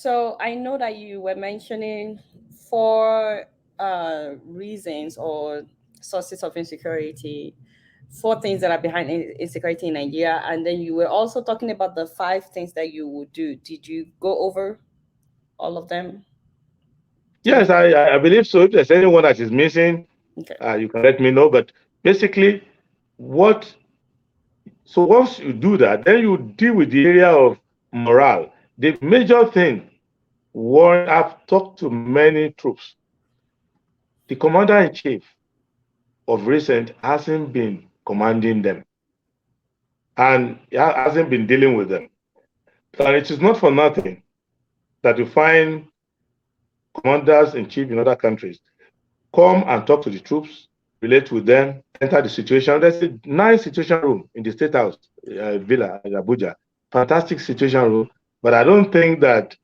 So I know that you were mentioning four reasons or sources of insecurity, four things that are behind insecurity in Nigeria, and then you were also talking about the five things that you would do. Did you go over all of them? Did Yes, you? I believe so. If there's anyone that is missing, Okay. you can let me know. But basically, what so once you do that, then you deal with the area of morale. The major thing, Warren, I've talked to many troops. The commander in chief of recent hasn't been commanding them and hasn't been dealing with them. And it is not for nothing that you find commanders in chief in other countries come and talk to the troops, relate with them, enter the situation. There's a nice situation room in the State House, Villa in Abuja. Fantastic situation room. But I don't think that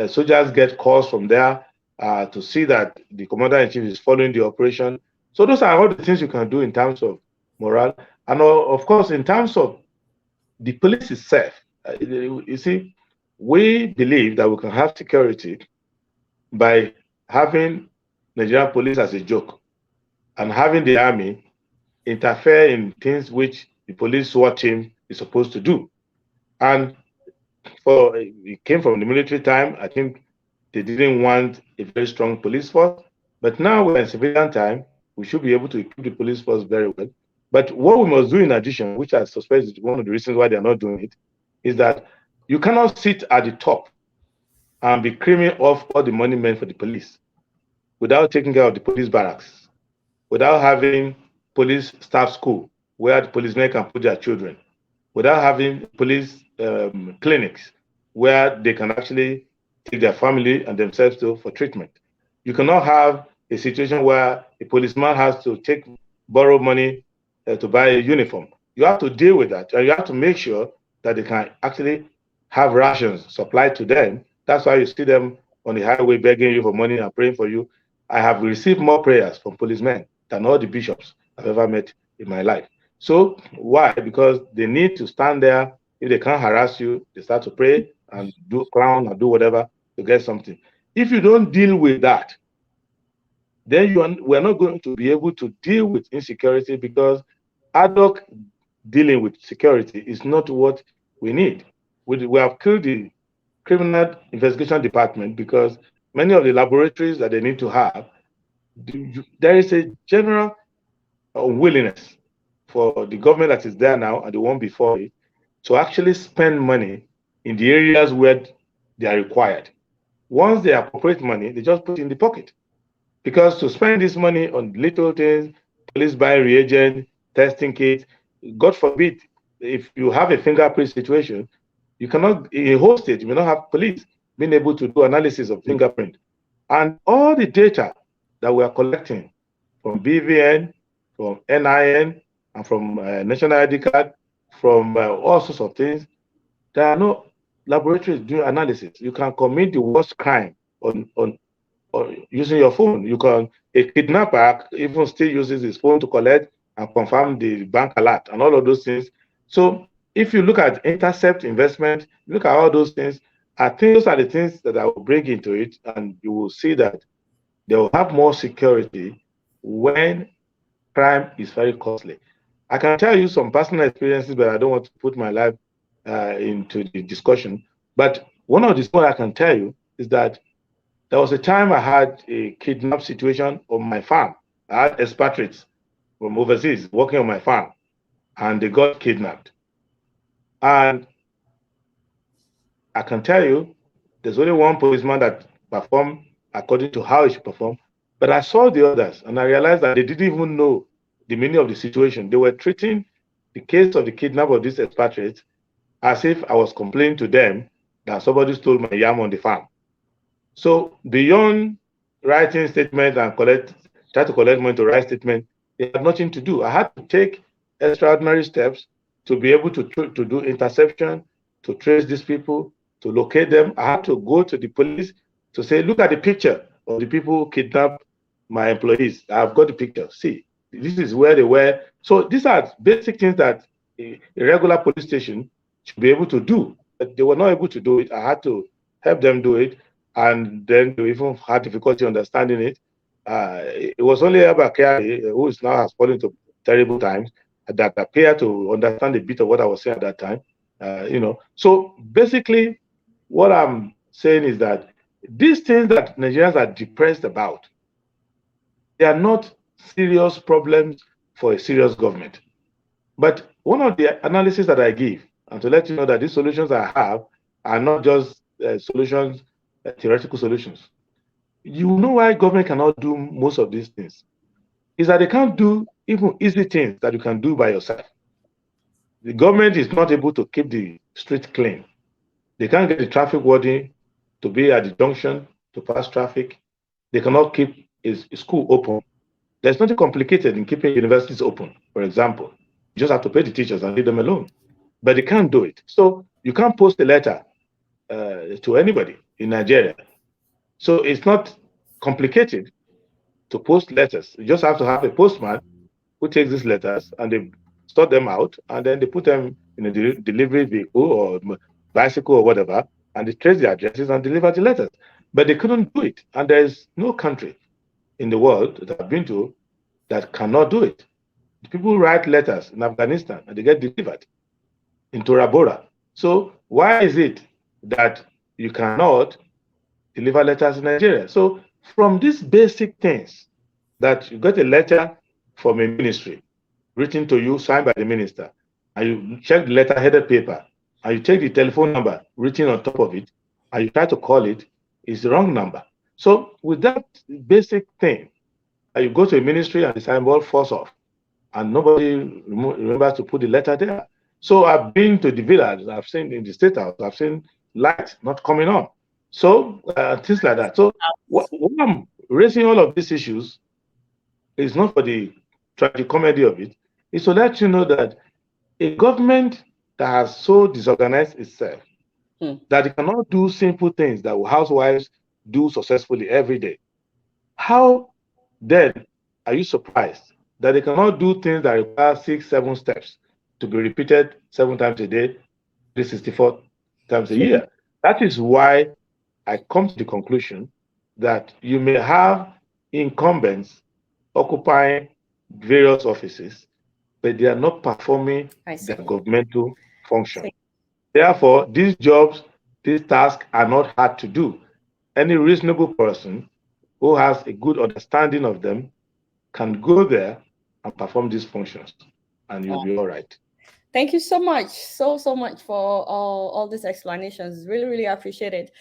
soldiers get calls from there to see that the commander in chief is following the operation. So those are all the things you can do in terms of morale. And of course, in terms of the police itself, you see, we believe that we can have security by having Nigerian police as a joke and having the army interfere in things which the police SWAT team is supposed to do. And for it came from the military time, I think they didn't want a very strong police force. But now we're in civilian time, we should be able to equip the police force very well. But what we must do in addition, which I suspect is one of the reasons why they're not doing it, is that you cannot sit at the top and be creaming off all the money meant for the police without taking care of the police barracks, without having police staff school where the policemen can put their children, without having police clinics where they can actually take their family and themselves to for treatment. You cannot have a situation where a policeman has to borrow money to buy a uniform. You have to deal with that, and you have to make sure that they can actually have rations supplied to them. That's why you see them on the highway begging you for money and praying for you. I have received more prayers from policemen than all the bishops I've ever met in my life. So why? Because they need to stand there. If they can't harass you, they start to pray and do clown and do whatever to get something. If you don't deal with that, then we're not going to be able to deal with insecurity because ad hoc dealing with security is not what we need. We have killed the criminal investigation department because many of the laboratories that they need to have, there is a general unwillingness for the government that is there now and the one before it to actually spend money in the areas where they are required. Once they appropriate money, they just put it in the pocket. Because to spend this money on little things, police buying reagent, testing kits, God forbid, if you have a fingerprint situation, you cannot, in a whole state, you may not have police being able to do analysis of fingerprint. And all the data that we are collecting from BVN, from NIN, and from National ID card, from all sorts of things, there are no laboratories doing analysis. You can commit the worst crime on or using your phone. You can a kidnapper even still uses his phone to collect and confirm the bank alert and all of those things. So if you look at intercept investment, look at all those things. I think those are the things that I will bring into it, and you will see that they will have more security when crime is very costly. I can tell you some personal experiences, but I don't want to put my life into the discussion. But one of the things I can tell you is that there was a time I had a kidnap situation on my farm. I had expatriates from overseas working on my farm, and they got kidnapped. And I can tell you, there's only one policeman that performed according to how he should perform. But I saw the others, and I realized that they didn't even know the meaning of the situation. They were treating the case of the kidnap of these expatriates as if I was complaining to them that somebody stole my yam on the farm. So beyond writing statement and try to collect money to write statement, they had nothing to do. I had to take extraordinary steps to be able to do interception, to trace these people, to locate them. I had to go to the police to say, look at the picture of the people who kidnapped my employees. I've got the picture. See, this is where they were. So these are basic things that a regular police station should be able to do, but they were not able to do it. I had to help them do it, and then they even had difficulty understanding it. It was only Abba Kyari, who is now has fallen into terrible times, that appeared to understand a bit of what I was saying at that time. So basically, what I'm saying is that these things that Nigerians are depressed about, they are not serious problems for a serious government. But one of the analysis that I give, and to let you know that these solutions I have are not just solutions, theoretical solutions. You know why government cannot do most of these things? Is that they can't do even easy things that you can do by yourself. The government is not able to keep the street clean. They can't get the traffic warden to be at the junction to pass traffic. They cannot keep a school open. There's nothing complicated in keeping universities open, for example. You just have to pay the teachers and leave them alone. But they can't do it. So you can't post a letter to anybody in Nigeria. So it's not complicated to post letters. You just have to have a postman who takes these letters and they sort them out, and then they put them in a delivery vehicle or bicycle or whatever, and they trace the addresses and deliver the letters. But they couldn't do it. And there's no country in the world that I've been to that cannot do it. People write letters in Afghanistan and they get delivered in Tora Bora. So why is it that you cannot deliver letters in Nigeria? So from these basic things, that you get a letter from a ministry written to you, signed by the minister, and you check the letter headed paper, and you take the telephone number written on top of it, and you try to call it, it's the wrong number. So with that basic thing, you go to a ministry and the symbol falls off, and nobody remembers to put the letter there. So I've been to the village, I've seen in the state house, I've seen lights not coming on. So things like that. So what I'm raising all of these issues is not for the tragicomedy of it, it's to let you know that a government that has so disorganized itself that it cannot do simple things that housewives do successfully every day. How then are you surprised that they cannot do things that require 6, 7 steps to be repeated 7 times a day, 364 times a year? That is why I come to the conclusion that you may have incumbents occupying various offices, but they are not performing their governmental function. Therefore, these jobs, these tasks are not hard to do. Any reasonable person who has a good understanding of them can go there and perform these functions, and you'll be all right. Thank you so much, so much for all these explanations. Really, really appreciate it.